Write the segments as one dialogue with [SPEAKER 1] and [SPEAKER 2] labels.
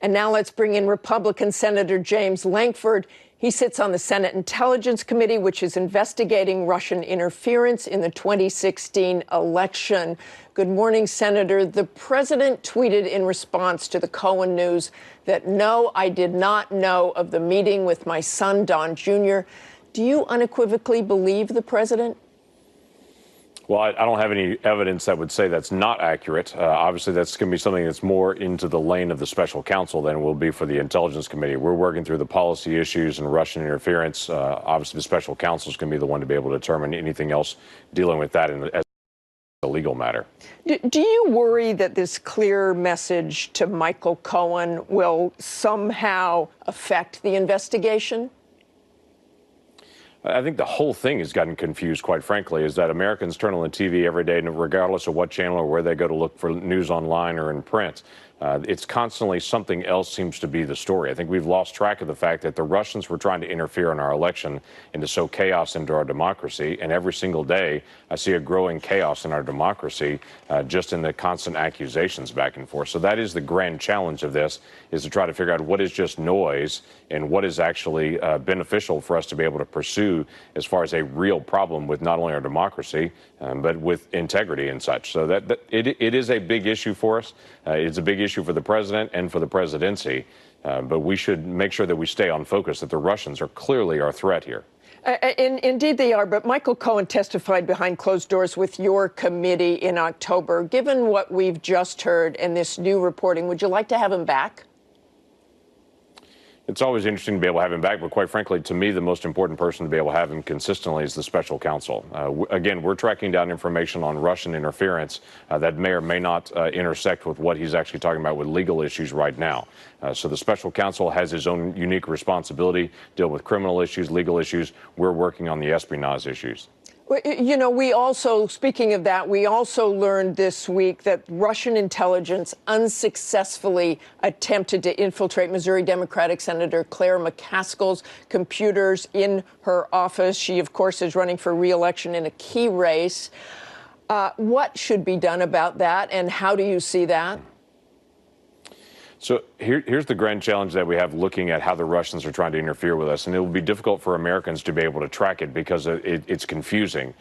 [SPEAKER 1] And now let's bring in Republican Senator James Lankford. He sits on the Senate Intelligence Committee, which is investigating Russian interference in the 2016 election. Good morning, Senator. The president tweeted in response to the Cohen news that, "No, I did not know of the meeting with my son, Don Jr." Do you unequivocally believe the president?
[SPEAKER 2] Well, I don't have any evidence that would say that's not accurate. Obviously, that's going to be something that's more into the lane of the special counsel than it will be for the Intelligence Committee. We're working through the policy issues and Russian interference. Obviously, the special counsel is going to be the one to be able to determine anything else dealing with that as a legal matter.
[SPEAKER 1] Do you worry that this clear message to Michael Cohen will somehow affect the investigation?
[SPEAKER 2] I think the whole thing has gotten confused, quite frankly, is that Americans turn on the TV every day, and regardless of what channel or where they go to look for news online or in print, it's constantly something else seems to be the story. I think we've lost track of the fact that the Russians were trying to interfere in our election and to sow chaos into our democracy. And every single day, I see a growing chaos in our democracy just in the constant accusations back and forth. So that is the grand challenge of this, is to try to figure out what is just noise and what is actually beneficial for us to be able to pursue as far as a real problem with not only our democracy, but with integrity and such. So that it is a big issue for us. It's a big issue for the president and for the presidency. But we should make sure that we stay on focus, that the Russians are clearly our threat here.
[SPEAKER 1] Indeed they are, but Michael Cohen testified behind closed doors with your committee in October. Given what we've just heard and this new reporting, would you like to have him back?
[SPEAKER 2] It's always interesting to be able to have him back, but quite frankly, to me, the most important person to be able to have him consistently is the special counsel. Again, we're tracking down information on Russian interference that may or may not intersect with what he's actually talking about with legal issues right now. So the special counsel has his own unique responsibility, deal with criminal issues, legal issues. We're working on the espionage issues.
[SPEAKER 1] You know, we also, speaking of that, we also learned this week that Russian intelligence unsuccessfully attempted to infiltrate Missouri Democratic Senator Claire McCaskill's computers in her office. She, of course, is running for re-election in a key race. What should be done about that, and how do you see that?
[SPEAKER 2] So here's the grand challenge that we have looking at how the Russians are trying to interfere with us. And it will be difficult for Americans to be able to track it because it's confusing.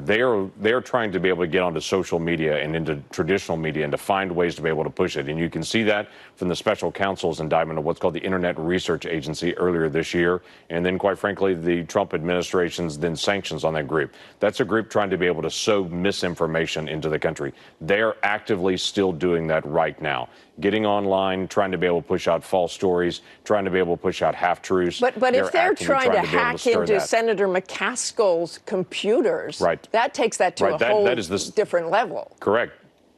[SPEAKER 2] They are trying to be able to get onto social media and into traditional media and to find ways to be able to push it. And you can see that from the special counsel's indictment of what's called the Internet Research Agency earlier this year. And then, quite frankly, the Trump administration's then sanctions on that group. That's a group trying to be able to sow misinformation into the country. They are actively still doing that right now. Getting online, trying to be able to push out false stories, trying to be able to push out half-truths.
[SPEAKER 1] But if they're trying to hack into Senator McCaskill's computers,
[SPEAKER 2] right,
[SPEAKER 1] that takes that to a whole different level.
[SPEAKER 2] Correct.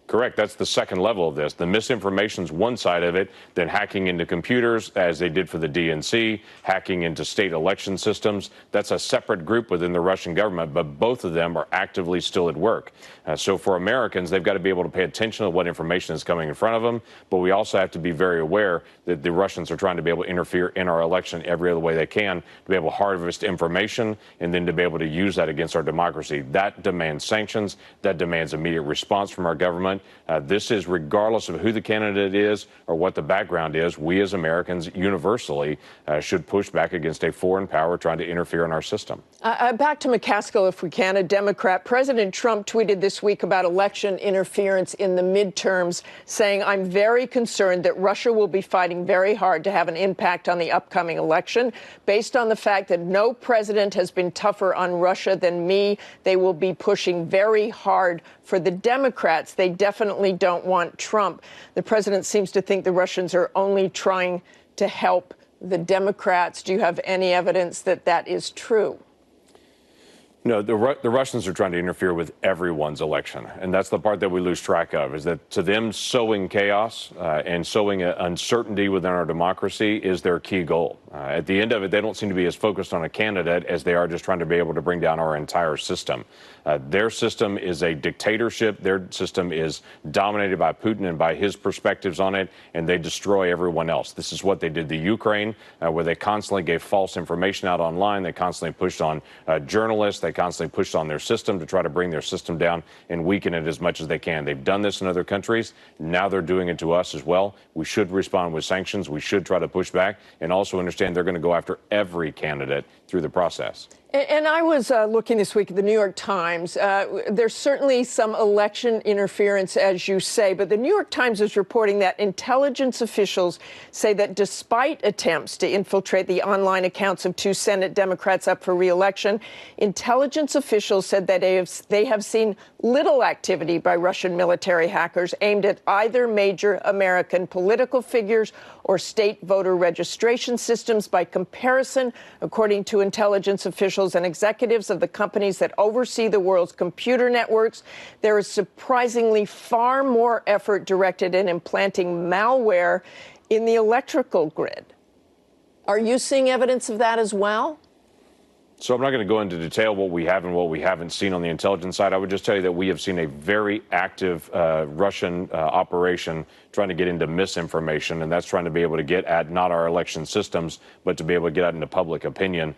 [SPEAKER 2] Correct. That's the second level of this. The misinformation's one side of it, then hacking into computers, as they did for the DNC, hacking into state election systems. That's a separate group within the Russian government, but both of them are actively still at work. So for Americans, they've got to be able to pay attention to what information is coming in front of them, but we also have to be very aware that the Russians are trying to be able to interfere in our election every other way they can, to be able to harvest information and then to be able to use that against our democracy. That demands sanctions. That demands immediate response from our government. This is regardless of who the candidate is or what the background is. We as Americans universally should push back against a foreign power trying to interfere in our system.
[SPEAKER 1] Back to McCaskill, if we can, a Democrat. President Trump tweeted this week about election interference in the midterms, saying, "I'm very concerned that Russia will be fighting very hard to have an impact on the upcoming election. Based on the fact that no president has been tougher on Russia than me, they will be pushing very hard for the Democrats. They definitely don't want Trump." The president seems to think the Russians are only trying to help the Democrats. Do you have any evidence that that is true?
[SPEAKER 2] No, the Russians are trying to interfere with everyone's election. And that's the part that we lose track of, is that to them, sowing chaos and sowing uncertainty within our democracy is their key goal. At the end of it, they don't seem to be as focused on a candidate as they are just trying to be able to bring down our entire system. Their system is a dictatorship. Their system is dominated by Putin and by his perspectives on it, and they destroy everyone else. This is what they did to Ukraine, where they constantly gave false information out online. They constantly pushed on journalists. They constantly push on their system to try to bring their system down and weaken it as much as they can. They've done this in other countries. Now they're doing it to us as well. We should respond with sanctions. We should try to push back and also understand they're going to go after every candidate through the process.
[SPEAKER 1] And I was looking this week at the New York Times. There's certainly some election interference, as you say, but the New York Times is reporting that intelligence officials say that despite attempts to infiltrate the online accounts of two Senate Democrats up for re-election, intelligence officials said that they have seen little activity by Russian military hackers aimed at either major American political figures or state voter registration systems. By comparison, according to intelligence officials and executives of the companies that oversee the world's computer networks, there is surprisingly far more effort directed at implanting malware in the electrical grid. Are you seeing evidence of that as well?
[SPEAKER 2] So I'm not going to go into detail what we have and what we haven't seen on the intelligence side. I would just tell you that we have seen a very active Russian operation trying to get into misinformation, and that's trying to be able to get at not our election systems, but to be able to get out into public opinion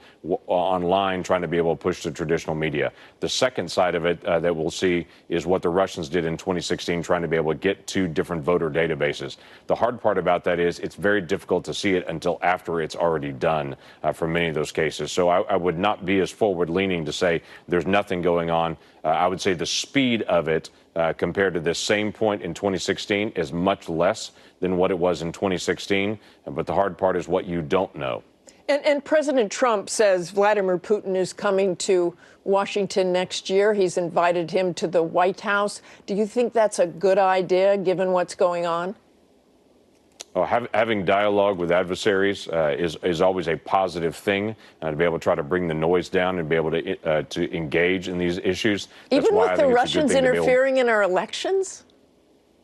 [SPEAKER 2] online, trying to be able to push the traditional media. The second side of it that we'll see is what the Russians did in 2016, trying to be able to get to different voter databases. The hard part about that is it's very difficult to see it until after it's already done for many of those cases. So I would not be as forward-leaning to say there's nothing going on. I would say the speed of it compared to this same point in 2016 is much less than what it was in 2016. But the hard part is what you don't know.
[SPEAKER 1] And President Trump says Vladimir Putin is coming to Washington next year. He's invited him to the White House. Do you think that's a good idea, given what's going on?
[SPEAKER 2] Oh, having dialogue with adversaries is always a positive thing, to be able to try to bring the noise down and be able to engage in these issues.
[SPEAKER 1] Even with the Russians interfering in our elections?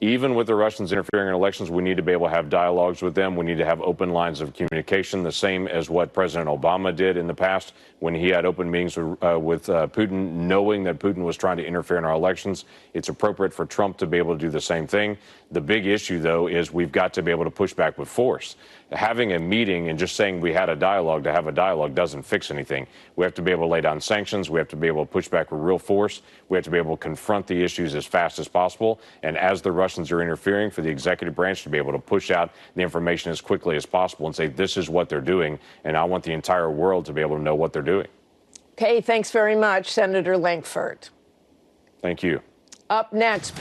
[SPEAKER 2] Even with the Russians interfering in elections, we need to be able to have dialogues with them. We need to have open lines of communication, the same as what President Obama did in the past when he had open meetings with Putin, knowing that Putin was trying to interfere in our elections. It's appropriate for Trump to be able to do the same thing. The big issue, though, is we've got to be able to push back with force. Having a meeting and just saying we had a dialogue to have a dialogue doesn't fix anything. We have to be able to lay down sanctions. We have to be able to push back with real force. We have to be able to confront the issues as fast as possible. And as the Russians are interfering, for the executive branch to be able to push out the information as quickly as possible and say, this is what they're doing. And I want the entire world to be able to know what they're doing.
[SPEAKER 1] Okay, thanks very much, Senator Lankford.
[SPEAKER 2] Thank you.
[SPEAKER 1] Up next,